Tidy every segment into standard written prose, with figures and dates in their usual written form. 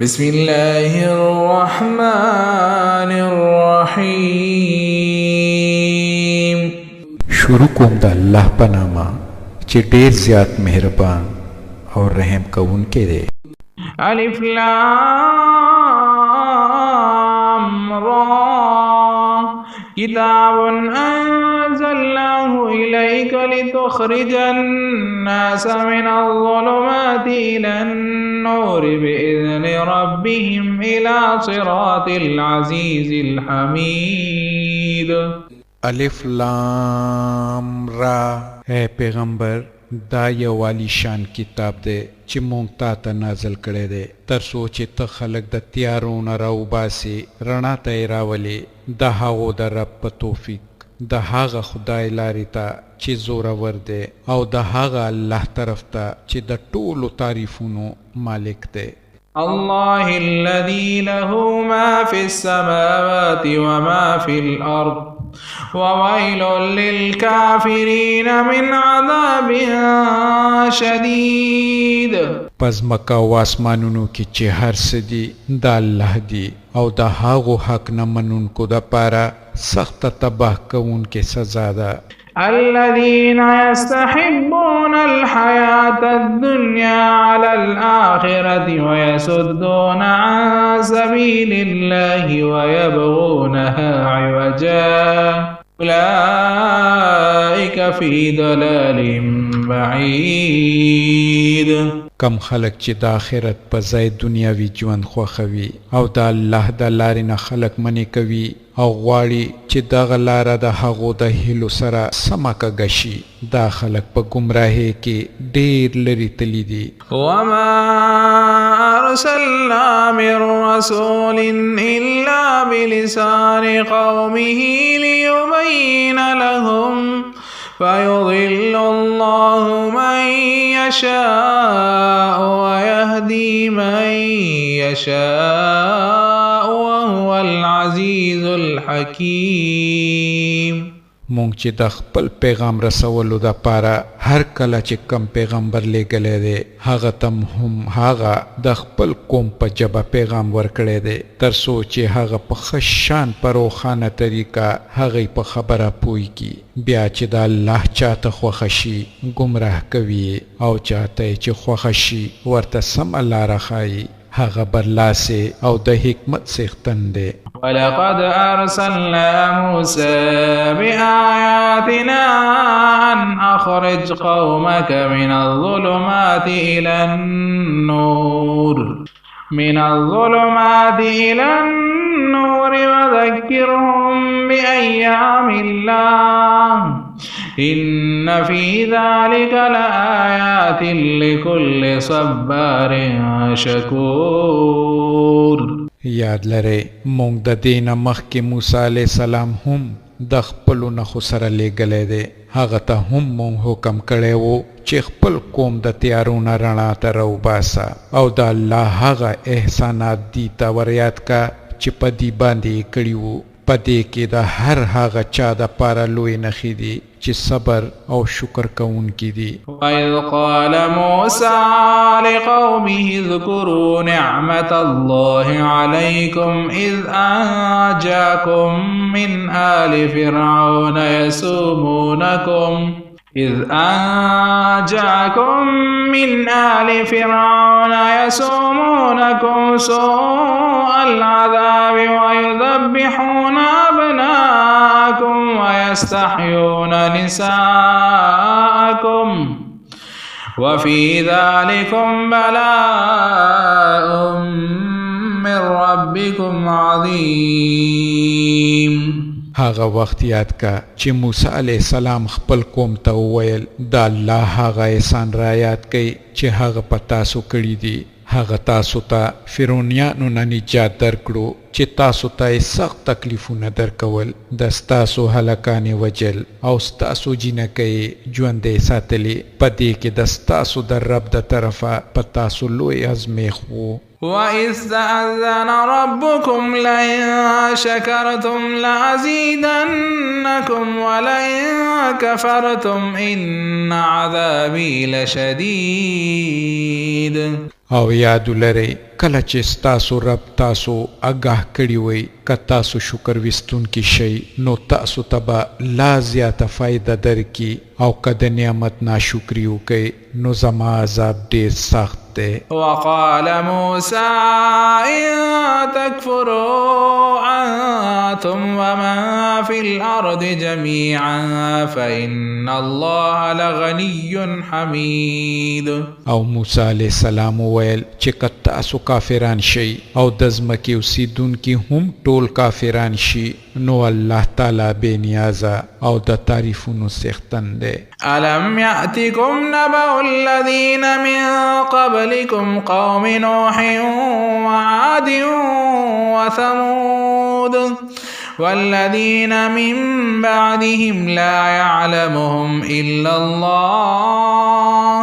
بسم الله الرحمن الرحیم. شروع کوم د الله په نامه چې ډېر زیات مهربان او رحم کوونکی دی. الف لام را کتاب انزلناه الیک لتخرج الناس من الظلمات الى النور باذن ربهم الى صراط العزیز الحمید. الف لام را. اے پیغمبر، دا یو والی شان کتاب دی چې مونږ تا ته نازل کړی دی تر څو چې ته خلک د تیارو نه راوباسې، رڼا ته یې راولې د هغو د رب په توفیق، د هغه خدای لارې ته چې زورور دی، او د هغه الله طرف ته چې د ټولو تعریفونو مالک دی. الله الذي له ما في السماوات وما في الأرض وويل للكافرين من عذاب شديد. پس مکه او آسمانونو کې چې هر څه دي د الله دي، او د هغو حق نه منونکو دپاره سخته تباه کوونکې سزا ده. الذين يستحبون الحياة الدنيا على الآخرة ويصدون عن سبيل الله ويبغونها عوجا أولئك في ضلال بعيد. کم خلق چې د آخرت په ځای دنیاوي ژوند خوښوي او د الله د لارې نه خلق منې کوي او غواړي چې دغه لاره د هغو د هیلو سره سمه کږه شي، دا خلق په ګمراهۍ کې ډېر لرې تللي دي. وما أرسلنا من رسول إلا بلسان قومه ليبين لهم فيضل الله من يشاء ويهدي من يشاء وهو العزيز الحكيم. مونږ چې د خپل پیغام رسولو دپاره هر کله چې کم پیغمبر لیږلی دی، هغه ته هم هغه د خپل قوم په ژبه پیغام ورکړی دی تر څو چې هغه په ښه شان په روښانه طریقه هغې په خبره پوهېږي. بیا چې د الله چاته خوښه شي ګمراه کوي، او چاته یې چې خوښه شي ورته سمه لاره ښایي. هغه برلاسې او د حکمت څښتن دی. ولقد أرسلنا موسى بآياتنا أن أخرج قومك من الظلمات إلى النور وذكرهم بأيام الله إن في ذلك لآيات لكل صبار شكور. یاد لرئ مونږ د دې نه مخکې موسی علیه السلام هم د خپلو نښو سره لیږلی دی. هغه ته هم مونږ حکم کړی و چې خپل قوم د تیارو نه رڼا ته راوباسه، او د الله هغه احسانات دي ته وریاد کا چې په دې باندې یې کړي وو. په دې کې د هر هغه چا دپاره لوی نښې دي چې صبر او شکر کوونکي دي. وَإِذْ قَالَ مُوسَى لِقَوْمِهِ اذْكُرُوا نِعْمَةَ اللَّهِ عَلَيْكُمْ إِذْ أَنْجَاكُمْ مِنْ آلِ فِرْعَوْنَ يَسُومُونَكُمْ سُوءَ الْعَذَابِ وَيُذَبِّحُونَ أَبْنَاءَكُمْ وَيَسْتَحْيُونَ نِسَاءَكُمْ وَفِي ذَلِكُمْ بَلَاءٌ مِّن رَّبِّكُمْ عَظِيمٌ. هغه وخت یاد کا چې موسی علیه السلام خپل قوم ته وویل د الله هغه احسان را یاد کړئ چې هغه په تاسو کړي دي. هغه تاسو ته فرعونیانو نه نجات درکړو چې تاسو ته یې سخت تکلیفونه درکول، د ستاسو هلکانې وجل او ستاسو جینکۍ ژوندۍ ساتلې. په دې کې د ستاسو د رب د طرفه په تاسو لوی ازمیښ و. وَإِذْ تَأَذَّنَ رَبُّكُمْ لَئِن شَكَرْتُمْ لَأَزِيدَنَّكُمْ وَلَئِن كَفَرْتُمْ إِنَّ عَذَابِي لَشَدِيدٌ. او یاد لرئ کله چې ستاسو رب تاسو آگاه کړي وي که تاسو شکر وستونکي شئ نو تاسو ته به لا زیاته فایده درکړي او که د نعمت ناشکري وکئ نو زما عذاب ډېر سخت دی. وقال موسى إن تكفروا أنتم ومن في الأرض جميعا فإن الله لغني حميد. او موسی علیہ السلام ویل چې که تاسو کافران شئ او د ځمکې اوسیدونکي هم ټول کافران شي نو الله تعالی بے نیازه او د تعریفونو څښتن دی. ألم يأتكم نبأ الذين من قبلكم قوم نوح وعاد وثمود والذين من بعدهم لا يعلمهم إلا الله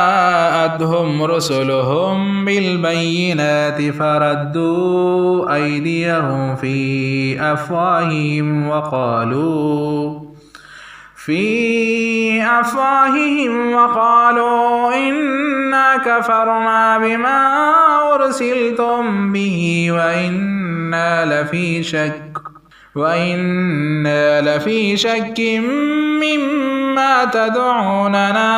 جاءتهم رسلهم بالبينات فردوا أيديهم في أفواههم وقالوا إنا كفرنا بما أرسلتم به وإنا لفي شك مما تدعوننا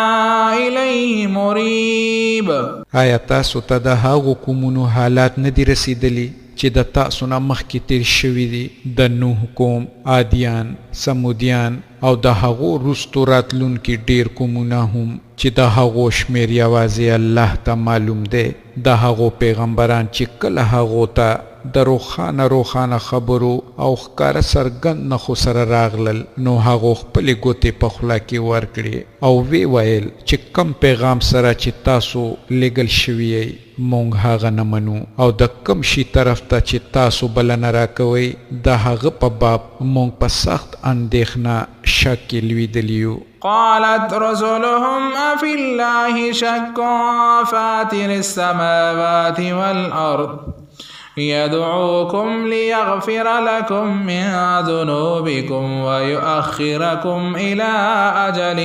إليه مريب. آیا تاسو ته د هغو قومونو حالات نه دي رسیدلی چې د تاسو نه مخکې تیر شوي دي د نوح قوم، عادیان، سمودیان او د هغو وروستو راتلونکي ډیر قومونه هم چې د هغو شمیر یوازې الله ته معلوم دی. د هغو پیغمبران چې کله هغو ته د روښانه خبرو او ښکاره څرګند نښو سره راغلل نو هغو خپلې ګوتې په خوله کې ورکړې او وی ویل چې کم پیغام سره چې تاسو لیږل شوي یئ مونږ هغه نه منو او د کم شي طرف ته چې تاسو بلنه راکوئ د هغه په باب مونږ په سخت اندېښنه شک کې لوېدلي یو. قالت رسلهم أفي الله شك فاتر السماوات والأرض يدعوكم ليغفر لكم من ذنوبكم ويؤخركم إلى أجل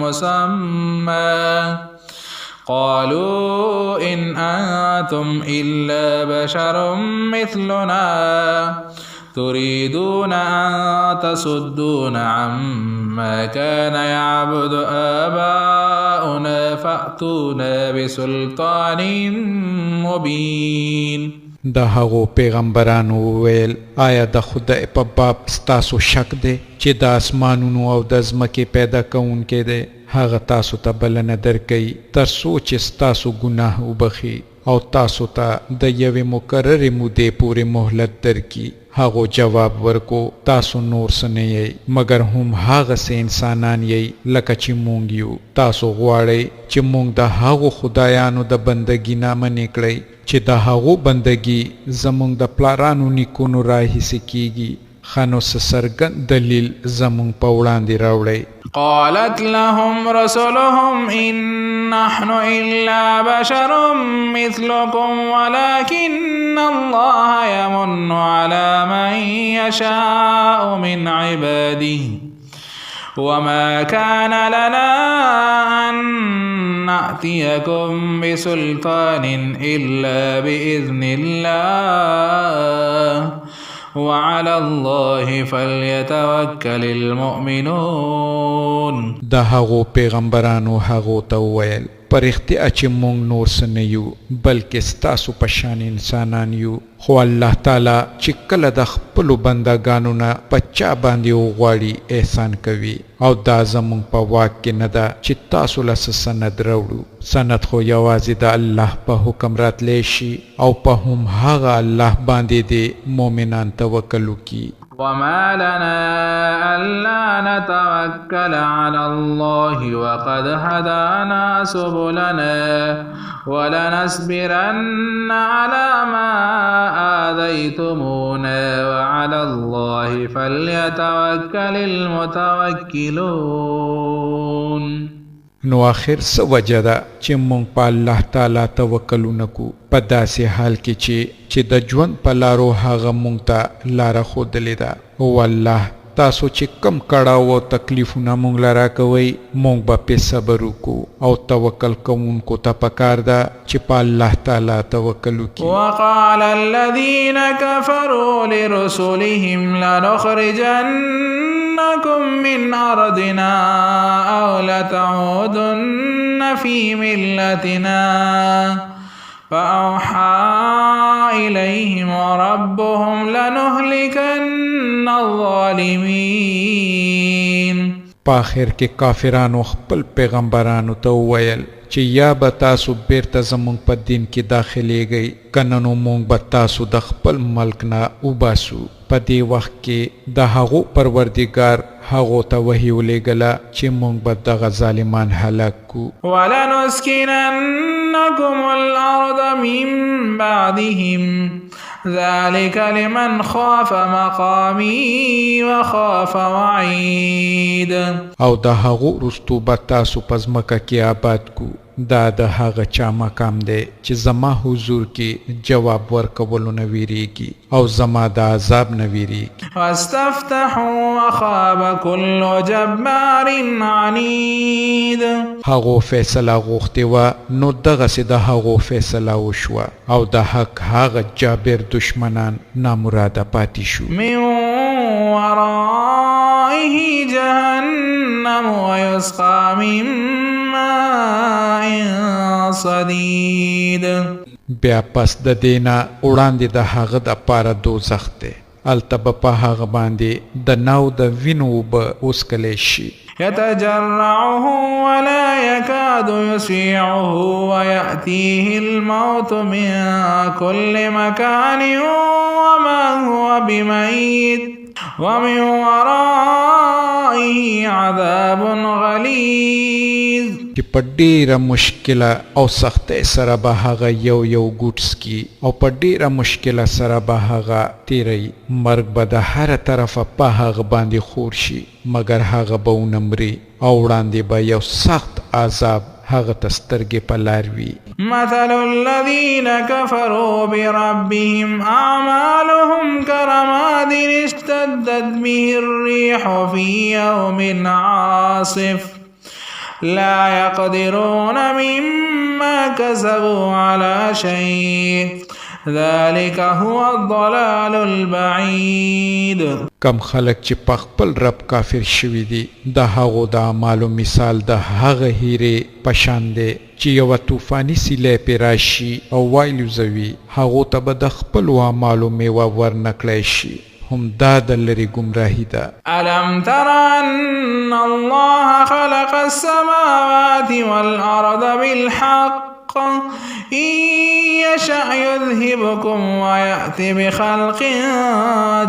مسمى قالوا إن أنتم إلا بشر مثلنا تريدون أن تصدونا عما كان يعبد آباؤنا فأتونا بسلطان مبين. د هغو پیغمبرانو ویل آیا د خدای په باب ستاسو شک دی چې د اسمانونو او د ځمکې پیدا کوونکی دی؟ هغه تاسو ته بلنه درکوي تر څو چې ستاسو ګناه وبخي او تاسو ته د یوې مقررې مودې پورې مهلت درکړي. هغو جواب ورکو تاسو نور څه نه یئ مګر هم هغسې انسانان یئ لکه چې مونږ یو. تاسو غواړئ چې مونږ د هغو خدایانو د بندګي نه منې کړئ چې د هغو بندګي زمونږ د پلارانو نیکونو راهیسې کیږي. ښه نو څه څرګند دلیل زمونږ په وړاندې راوړئ. قالت لهم رسلهم إن نحن إلا بشر مثلكم ولكن الله يمن على من يشاء من عباده وما كان لنا أن نأتيكم بسلطان إلا بإذن الله وعلى الله فليتوكل المؤمنون. د هغو پیغمبرانو هغو ته وویل پر اختیا چې مونږ نور څه نه یو بلکې ستاسو په شان انسانان یو خو الله تعالی چې کله د خپلو بندګانو نه په چا باندې وغواړي احسان کوي او دا زمونږ په واک کې نه ده چې تاسو له څه سند راوړو. سند خو یوازې د الله په حکم راتلی شي او په هم هغه الله باندې دې مؤمنان توکل وکړي. وما لنا ألا نتوكل على الله وقد هدانا سبلنا ولنصبرن على ما آذيتمونا وعلى الله فليتوكل المتوكلون. نو آخر څه وجه ده چې مونږ په الله تعالی توکل ونکو په داسې حال کې چې د ژوند په لارو هغه مونږ ته لاره ښودلې ده او الله تاسو چې کم کړاو او تکلیفونه مونږ لرا کوي مونږ به په صبر وکړو او توکل کوونکو ته پکار ده چې په الله تعالی توکل وکړي. وقال الذين كفروا لرسلهم لنخرجنكم من أرضنا أو لتعودن في ملتنا فأوحى إليهم ربهم لنهلكن الظالمين. په آخر کې کافرانو خپل پیغمبرانو ته وویل چې یا به تاسو بیرته زمونږ په دین کې داخليږئ کنه نو مونږ به تاسو د خپل ملک نه وباسو. په دې وخت کې د هغو پروردګار هغو ته وحی ولېږله چې مونږ به دغه ظالمان هلاک کو. ولنسكننكم الأرض من بعدهم ذلك لمن خاف مقامي وخاف وعيد. او د هغو رستو به تاسو په ځمکه کې آباد کو. دا د هغه چا مقام دی چې زما حضور کې جواب ورکولو نه ویریږي او زما د عذاب نه ویریږي. واستفتحوا وخاب كل جبار عنيد. هغو فیصله غوښتې وه نو دغسې د هغو فیصله وشوه او د حق هغه جابر دشمنان نامراده پاتې شو. من ورائه جهنم ويسقى من ماء صديد. بیا پس د دینا وړاندې د هغه د پاره دوزخ دی هلته به په هغه باندې د ناو د وینو به وڅکلی شي. يتجرعه ولا يكاد يسيعه ويأتيه الموت من كل مكان وما هو بميت ومن ورائه عذاب غليظ. چې په ډیره مشکله او سختۍ سره به هغه یو ګوټ څکي او په ډیره مشکله سره به هغه تیری. مرګ به د هره طرفه په هغه باندې خور شي مګر هغه به ونه مري او وړاندې به یو سخت عذاب هغه ته سترګې په لار وي. مثل الذين كفروا بربهم أعمالهم كرماد اشتدت به الريح في يوم عاصف لا يقدرون مما كسبوا على شيء ذلك هو الضلال البعيد. کم خلق چې په خپل رب کافر شوي دي د هغو د اعمالو مثال د هغه هیرې په شان دی چې یوه طوفاني سیلی پرې راشي او وایلوځوي هغو ته به د خپلو اعمالو میوه ورنکړی شي. هم دا د لرې ګمراهي ده. ألم تر أن الله خلق السماوات والأرض بالحق إن يشأ يذهبكم ويأتي بخلق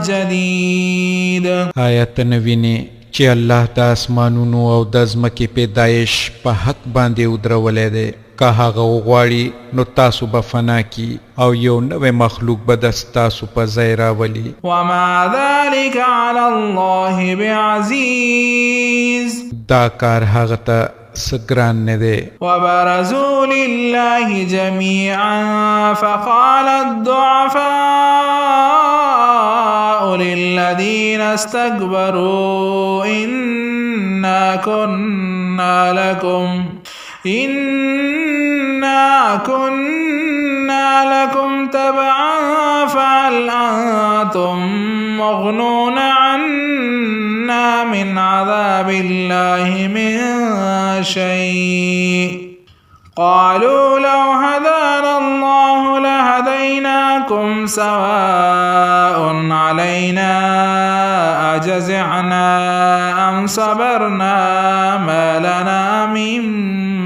جديد. آیت نوینه چې الله د اسمانونو او د ځمکې پیدایش په حق باندې ودرولی دی که هغه وغواړي نو تاسو به فنا کی او یو نوی مخلوق به ستاسو په ځای راولي. وما ذلك على الله بعزيز. دا کار هغه ته سګران نه دی. وبرزوا لله جميعا فقال الضعفاء للذين استكبروا إنا كنا لكم تبعا فهل أنتم مغنون عنا من عذاب الله من شيء قالوا لو هدانا الله لهديناكم سواء علينا أجزعنا أم صبرنا ما لنا من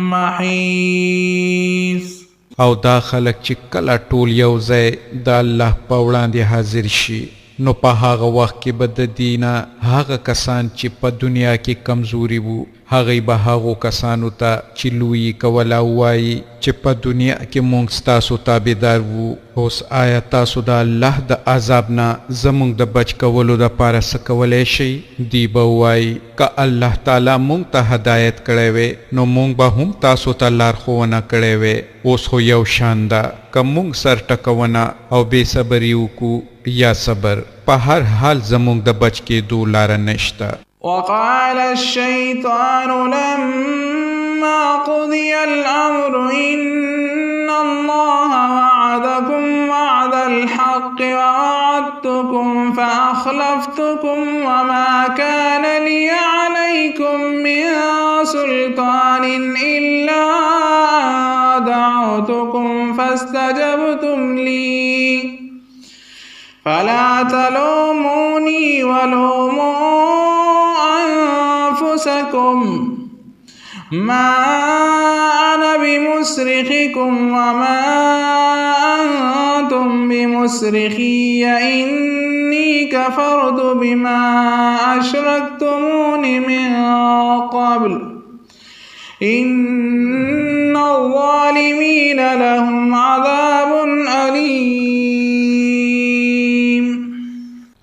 محيص. او دا خلق چې کله ټول یو ځای د الله په وړاندې حاضر شي نو په هغه وخت کې به د دینه هغه کسان چې په دنیا کې کمزوري وو هغوی به هغو کسانو ته چې لویي کوله ووایي چې په دنیا کې مونږ ستاسو تابعدار وو اوس آیا تاسو د الله د عذاب نه زمونږ د بچ کولو دپاره څه کولی شئ؟ دوی به ووایي که الله تعالی مونږ ته هدایت کړی وی نو مونږ به هم تاسو ته لارښوونه کړی وی. اوس خو یو شان ده که مونږ سر ټکونه او بې صبري وکړو یا صبر په هر حال زمونږ د بچ کېدو لاره نشته. وقال الشيطان لما قضي الأمر إن الله وعدكم وعد الحق ووعدتكم فأخلفتكم وما كان لي عليكم من سلطان إلا دعوتكم فاستجبتم لي فلا تلوموني ولوموا أنفسكم ما أنا بمصرخكم وما أنتم بمصرخي إني كفرت بما أشركتمون من قبل إن الظالمين لهم عذاب أليم.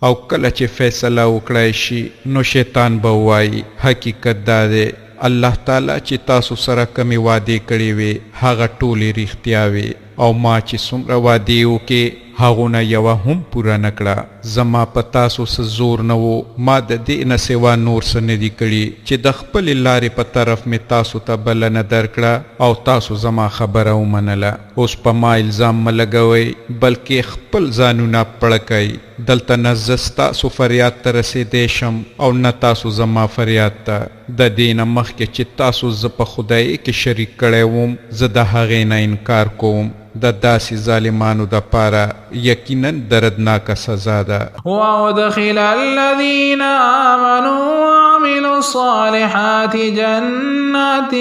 او کله چې فیصله وکړای شي نو شیطان به وایي حقیقت دا دی الله تعالی چې تاسو سره کمی وعدې کړې وې هغه ټولې رښتیا وې او ما چې څومره وعدې وکړې هغونه یوه هم پوره نه کړه. زما په تاسو څه زور نه و، ما د دې نه سوا نور څه نه دي کړي چې د خپلې لارې په طرف مې تاسو ته بلنه درکړه او تاسو زما خبره ومنله. اوس په ما الزام مه لګوئ بلکې خپل ځانونه پړه کوئ. دلته نه زه ستاسو فریاد ته رسېدی شم او نه تاسو زما فریاد ته. د دې نه مخکې چې تاسو زه په خدایۍ کې شریک کړی وم زه د هغې نه انکار کوم. د داسې ظالمانو دپاره یقینا دردناکه سزا ده. وادخل الذين آمنوا وعملوا الصالحات جنات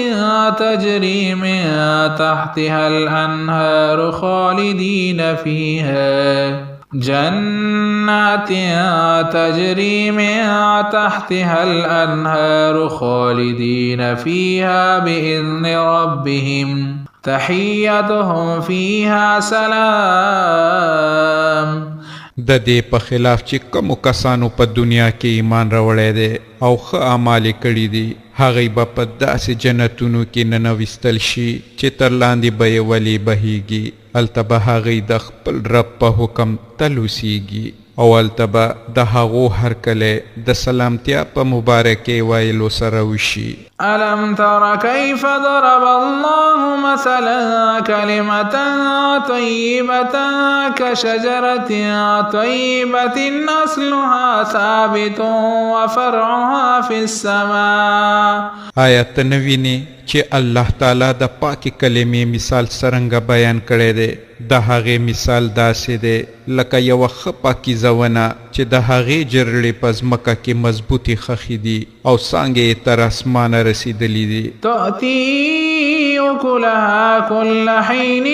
تجري من تحتها الأنهار خالدين فيها جنات تجري من تحتها الأنهار خالدين فيها بإذن ربهم تحيتهم فيها سلام. د دې په خلاف چې کومو کسانو په دنیا کې ایمان راوړی دی او ښه اعمال یې کړي دي هغوی به په داسې جنتونو کې ننویستل شي چې تر لاندې به یې ولې بهیږي. هلته به هغوی د خپل رب په حکم تل اوسیږي او هلته به د هغو هرکلی د سلامتیا په مبارکۍ ویلو سره وشي. ألم تر كيف ضرب الله مثلا كلمة طيبة كشجرة طيبة أصلها ثابت وفرعها في السماء. آیا ته نه وینې چې الله تعالی د پاکې کلمې مثال څرنګه بیان کړی دی؟ د هغې مثال داسې دی لکه یوه ښه پاکیزه ونه چې د هغې جرړې په ځمکه کې مضبوطې خښې دي او څانګې یې تر اسمانه رسېدلي دي. تؤتي أكلها كل حين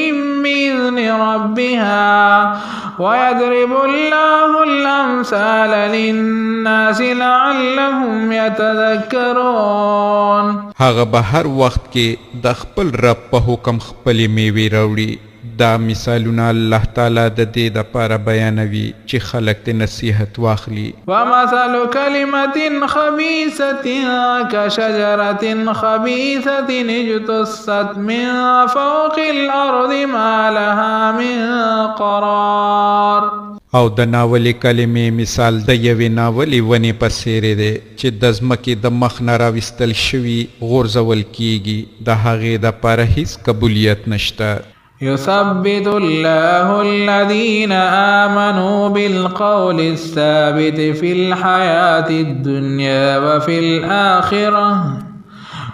بإذن ربها ويضرب الله الأمثال للناس لعلهم يتذكرون. هغه به هر وخت کې د خپل رب په حکم خپلې میوې راوړي. دا مثالونه الله تعالی د دې دپاره بیانوي چې خلک ته نصیحت واخلي. ومثل كلمة خبيثة كشجرة خبيثة اجتثت من فوق الأرض ما لها من قرار. او د ناولې کلمې مثال د یوې ناولې ونې په څېرې دی چې د ځمکې د مخ نه راویستل شوي غورځول کیږي د هغې دپاره هیڅ قبولیت نشته. يثبت الله الذين آمنوا بالقول الثابت في الحياة الدنيا وفي الآخرة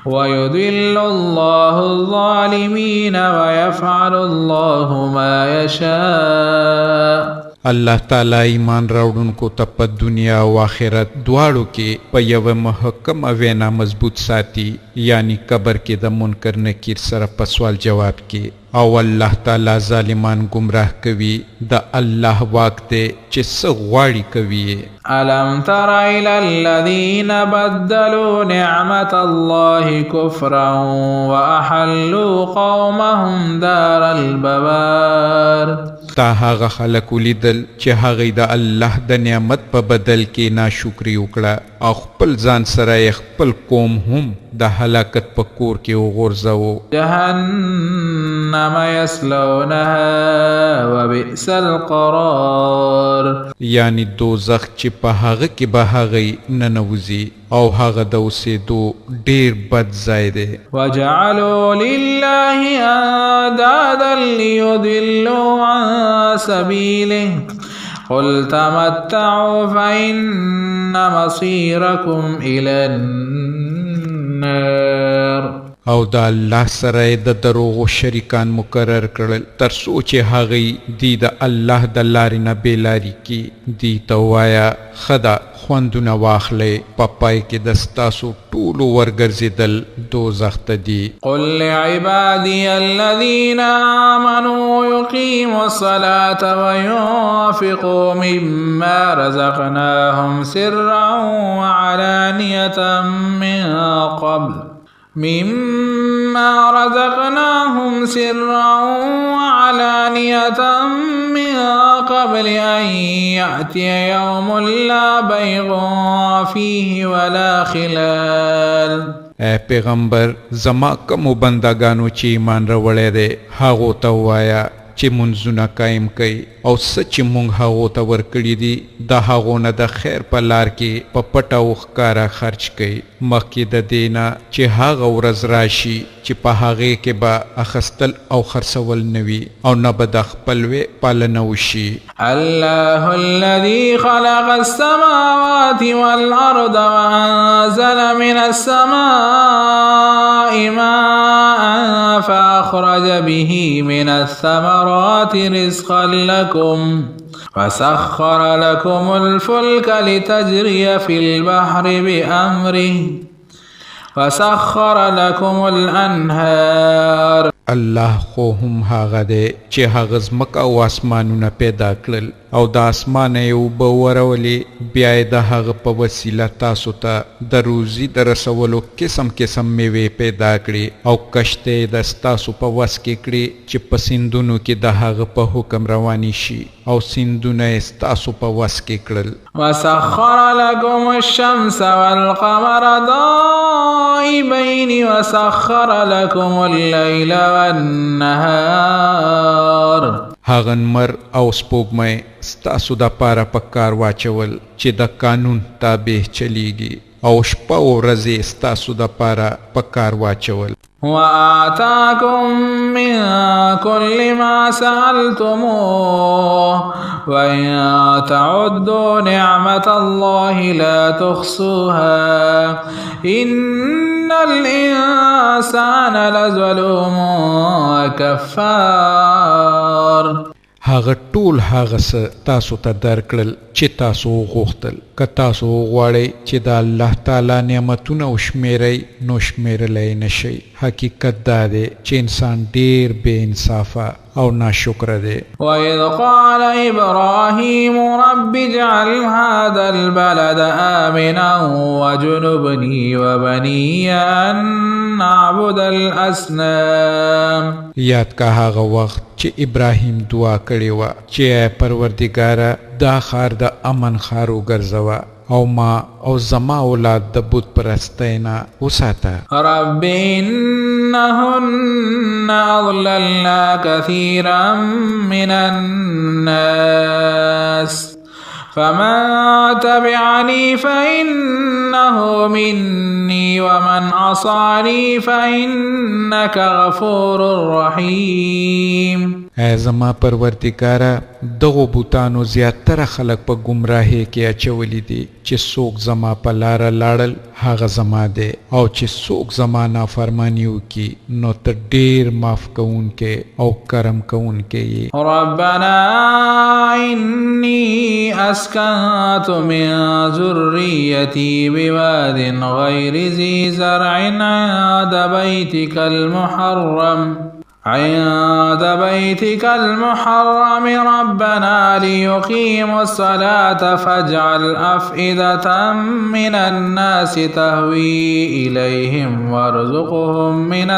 ويذل الله الظالمين ويفعل الله ما يشاء. الله تعالی ایمان راوړونکو ته په دنیا او آخرت دواړو کې په یوه محکمه وینا مضبوط ساتي، یعنی قبر کې د منکر نکیر سره په سوال جواب کې. او الله تعالی ظالمان گمراه کوي. د الله واک دی چې څه غواړي کوي. ألم تر إلى الذين بدلوا نعمة الله كفرا وأحلوا قومهم دار البوار. تا هغه خلک ولیدل چې هغوی د الله د نعمت په بدل کې ناشکري وکړه او خپل ځان سره یې خپل قوم هم د هلاکت په کور کې وغورځوه. جهنم جهنم يصلونها وبئس القرار. یعنی دوزخ چې په هغه کې به هغوی ننوځي او هغه د اوسېدو ډېر بد ځای دی. وجعلوا لله اندادا ليضلوا عن سبيله قل تمتعوا فإن مصيركم إلى النار. او د الله سره د دروغو شریکان مقرر کړل تر څو چې هغوی دی د الله د لارې نه بېلاري کي. دی ته ووایه ښه ده خوندونه واخلئ په پای کې د ستاسو ټولو ورګرځېدل دوزخ ته دي. قل لعبادي الذين آمنوا يقيموا الصلاة وينفقوا مما رزقناهم سرا وعلانية من قبل أن يأتي يوم لا بيع فيه ولا خلال. اے پیغمبر زما کومو بندگانو چې ایمان راوړی دی هغو ته ووایه چې منځونه قایم کوي او څه چې موږ هغو ته ورکړي دي د هغو نه د خیر په لار کې په پټه او ښکاره خرچ کوي مخکې د دې نه چې هغه ورځ راشي چې په هغې کې به اخیستل او خرڅول نه وي او نه به د خپلوې پالنه وشي. الله الذي خلق السماوات والأرض وأنزل من السماء ماء فأخرج به من الثمرات رزقا لكم وسخر لكم الفلك لتجري في البحر بأمره وسخر لكم الأنهار. الله خو هم هغه دی چې هغه ځمکه او اسمانونه پیدا کړل او د اسمانه یې اوبه ورولې بیا یې د هغه په وسیله تاسو ته د روزي د رسولو قسم قسم میوې پیدا کړي او کشتۍ د ستاسو په وس کې کړي چې په سیندونو کې د هغه په حکم روانې شي او سیندونه یې ستاسو په وس کې کړل. وسخر لكم الشمس والقمر دائبين وسخر لكم الليل والنهار. هغه نمر او سپوږمۍ ستاسو د پاره په کار واچول چې د قانون تابع چلیږي او شپه او ورځې ستاسو د پاره په کار واچول. وآتاكم من كل ما سألتموه وإن تعدوا نعمة الله لا تحصوها إن الإنسان لظلوم كفار. هغه ټول هغه څه تاسو ته درکړل چې تاسو وغوښتل که تاسو وغواړئ چې د الله تعالی نعمتونه وشمیرئ نو شمیرلی نشئ. حقیقت دا دی چې انسان ډیر بې انصافه او ناشکره دی. وإذ قال إبراهيم رب اجعل هذا البلد آمنا وجنبني وبني أن نعبد الأصنام. یاد کا هغه وخت چې ابراهیم دعا کړې وه چې ای پروردګاره دا ښار د امن ښار وګرځوه او ما او زما اولاد د بت پرستۍ نه وساته. رب إنهن أضللن كثيرا من الناس فمن تبعني فإنه مني ومن عصاني فإنك غفور رحيم. ای زما پروردګاره دغو بوتانو زیاتره خلک په ګمراهۍ کې اچولی دي چې څوک زما په لاره لاړل هغه زما دی او چې څوک زما نافرماني وکړي نو ته ډېر معاف کوونکی او کرم کوونکی یې. ربنا إني أسكنت من ذريتي بواد غير ذي زرع عند بيتك المحرم ربنا ليقيموا الصلاة فاجعل أفئدة من الناس تهوي إليهم وارزقهم من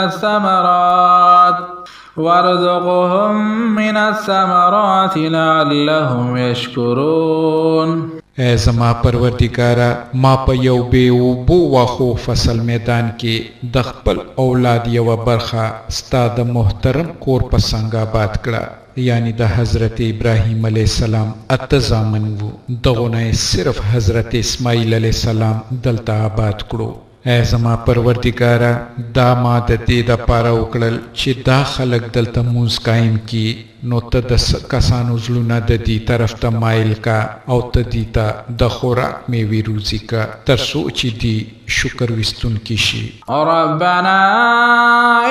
الثمرات لعلهم يشكرون. اے زما پروردگارا ما په یو بے اوبو واخو فصل میدان کې د خپل اولاد یو برخه ستا د محترم کور په څنګه آباد کړه، یعنی د حضرت ابراهیم علیہ السلام اته زامن وو، دغونه صرف حضرت اسماعیل علیہ السلام دلته آباد کړو. اے زما پروردگارا دا ما د دې د پاره وکړل چې دا خلق دلته مونږ قائم کی، نو ته د کسانو زړونه د دې طرف ته مایل کا او ته دې ته د خوراک میوې روزي کا تر څو چې دې شکر وستون کی شي. ربنا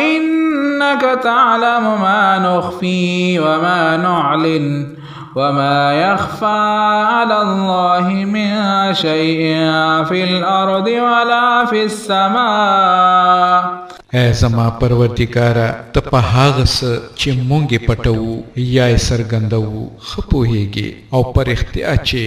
انك تعلم ما نخفي وما نعلن وما يخفى على الله من شيء في الأرض ولا في السماء. اے زما پروردگارا ته په هغه څه چې مونږ پټو یا سرګندو خپوهيږي او پر اختیار چې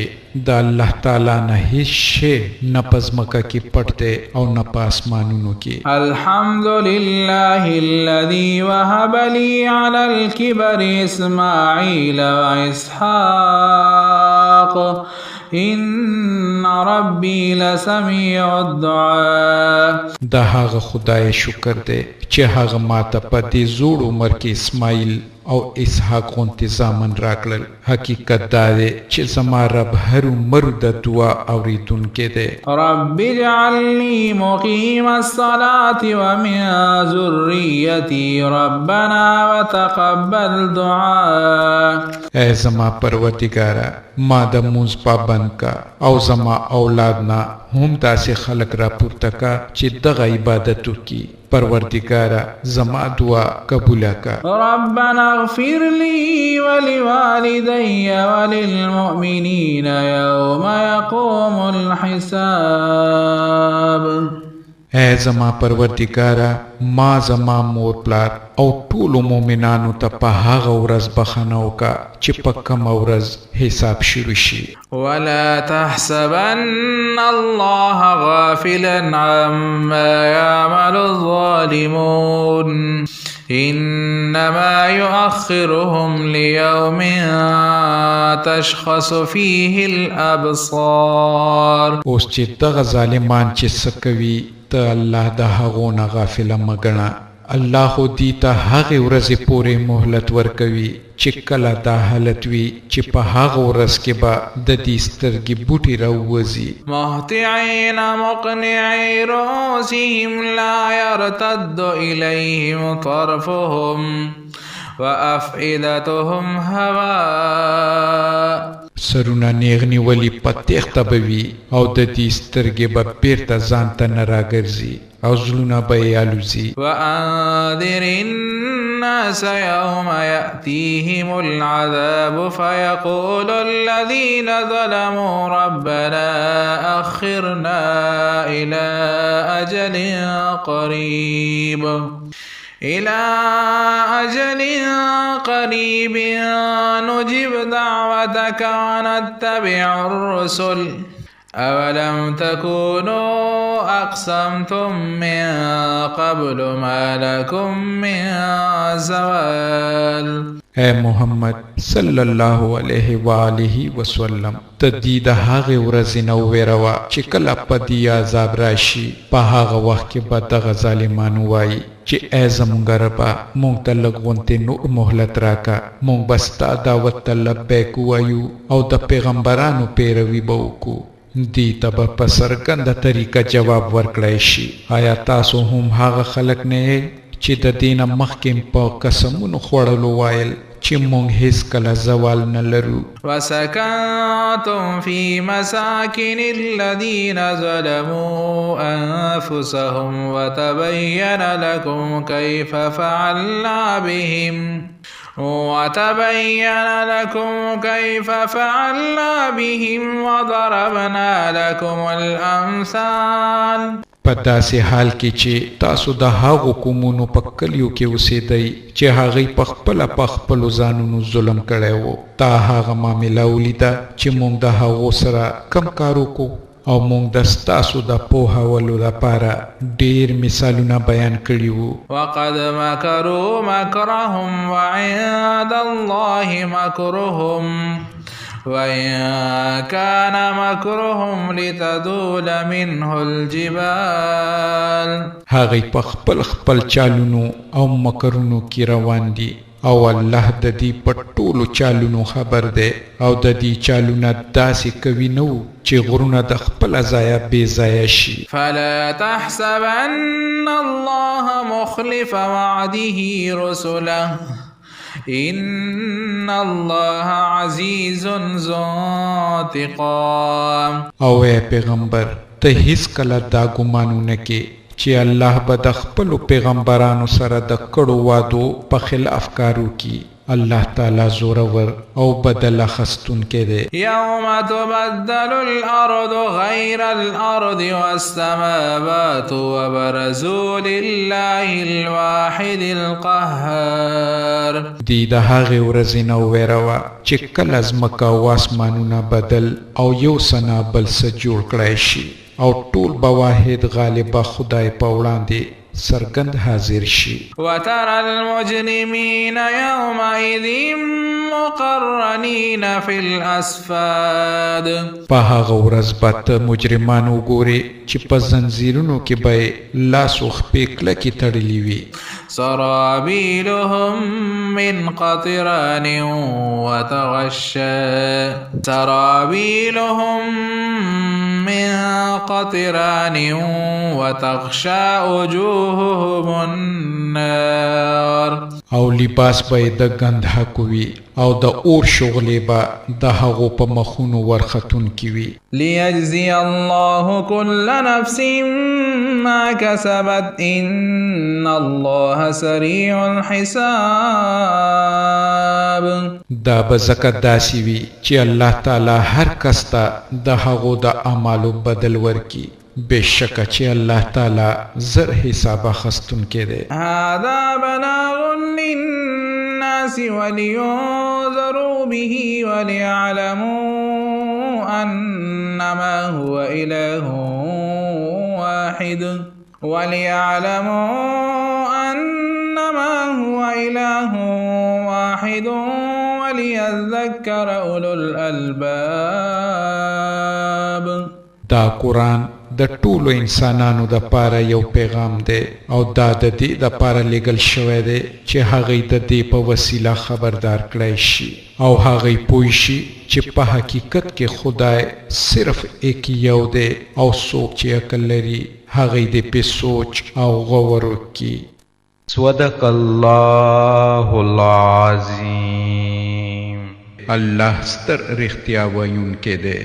د الله تعالی نه هیڅ شی نه پزمکه کې پټته او نه پاسمانونو کې. الحمد لله الذي وهب لي على الكبر اسماعيل واسحاق ان ربي لسميع الدعاء. دا هغه خدای شکر دی چې هغه ماته په دې زوړ عمر کې اسماعیل او اسحاق غونتی زامن راکړل. حقیقت دا دی چې زما رب هر عمر د دعا اوریدونکی دی. رب اجعلني مقيم الصلاة ومن ذريتي ربنا وتقبل دعاء. اے زما پروردگارا ما د مونږ پابند کا او زما اولادنا هم داسې خلق را پورته کا چې دغه عبادت وکړي. پروردگارا زما دعا قبول کا. ربنا اغفر لي ولوالدي وللمؤمنين يوم يقوم الحساب. اے زما پروردگارا ما زما مور پلار او ټول مومنانو ته په هغه ورځ بخښنه وکړه چې په کومه ورځ حساب شروع شي. ولا تحسبن الله غافلا عما يعمل الظالمون انما يؤخرهم ليوم تشخص فيه الابصار. اوس چې دغه ظالمان چې څه کوي ته الله د هغو نه غافله مه ګڼه. الله خو دې ته هغې ورځې پورې مهلت ورکوي چې کله دا حالت وي چې په هغه ورځ کې به د دې سترګې بوټې راووځي. مهطعين مقنعي رؤوسهم لا يرتد إليهم طرفهم وأفئدتهم هواء. سرونه نیغ نیولي په تېښته به وي او د دې سترګې به بیرته ځان ته نه راګرځي او زړونه به یې الوزي. وأنذر الناس يوم يأتيهم العذاب فيقول الذين ظلموا ربنا أخرنا إلى أجل قريب نجب دعوتك ونتبع الرسل أولم تكونوا أقسمتم من قبل ما لكم من زوال. اے محمد صلی الله علیه و آله وسلم تدید هغه ورځې نه ویروا چې کله په دې عذاب راشي. په هغه وخت کې به دغه ظالمانو وایي چې ای زموږ ربه موږ ته لږ غوندې نور مهلت راکه، موږ به ستا دعوت ته لبیک ووایو او د پیغمبرانو پیروي به وکړو. دې ته به په څرګنده طریقه جواب ورکړی شي آیا تاسو هم هغه خلک نه یې چې د دې نه مخکې په قسمونو خوړلو وایل چې مونږ هیڅ کله زوال نه لرو. وسکنتم فی مساکن الذین ظلموا انفسهم وتبین لكم کیف فعلنا بهم وضربنا لكم الامثال. په داسې حال کې چې تاسو د هغو قومونو په کلیو کې اوسېدئ چې هغوی په خپلو ځانونو ظلم کړی و. تا هغه معامله ولیده چې موږ د هغو سره کم کار وکړو او موږ د ستاسو د پوهولو لپاره ډېر مثالونه بیان کړي وو. وقد مکروا مکرهم وعند الله مکرهم وإن كان مكرهم لتزول منه الجبال هغه په خپل خپل چالونو او مکرونو کې روان دي او الله د دې په ټولو چالونو خبر دی او د دې چالونه داسې کوي نو چې غرونه د خپل ځایه بې ځایه شي. فلا تحسبن الله مخلف وعده رسله ان الله عزیز ذو انتقام. او اے پیغمبر ته هیڅ کله دا ګمانونه کې چې الله به د خپلو پیغمبرانو سره د کړو وعدو په خلاف کارو کی. الله تعالی زورور او بدل اخیستونکی دی. یوم تبدل الارض غیر الارض والسماوات وبرزوا لله الواحد القهار. دی د هغې ورځې نه وویروه چې کله ځمکه او اسمانونه بدل او یو څه نه بل څه جوړ کړی شي او ټول به واحد غالبه خدای په وړاندې سرګند حاضر شي. وترى المجرمين يومئذ مقرنين في الأصفاد. په هغه ورځ به ته مجرمان وګورې چې په زنځیرونو کې به یې لاس او خپې کلکې تړلي وي. سرابيلهم من قطران وتغشى سرابيلهم من قطران وتغشى وجوههم النار. او لباس به د ګندهک وي او د اور شغلې به د هغو په مخونو ورختون کې وي. ليجزي الله كل نفس ما كسبت ان الله سريع الحساب. دا به ځکه داسې وي چې الله تعالی هر کس ته د هغو د اعمالو بدل ورکي. بشکه چې الله تعالی زر حساب اخیستونکی دی. هذا بلاغ للناس ولينذروا به وليعلموا أنما هو إله واحد وليذكر أولو الألباب. دا قرآن د ټولو انسانانو د پاره یو پیغام دی او دا د دې د پاره لګل شوی دی چې هغه د دې په وسیله خبردار کړی شي او هغه پوه شي چې په حقیقت کې خدای صرف ایک یو دی او څوک چې عقل لري هغه دې په سوچ او غور وکړي. صدق الله العظیم. الله ستر رښتیا وایونکی دی.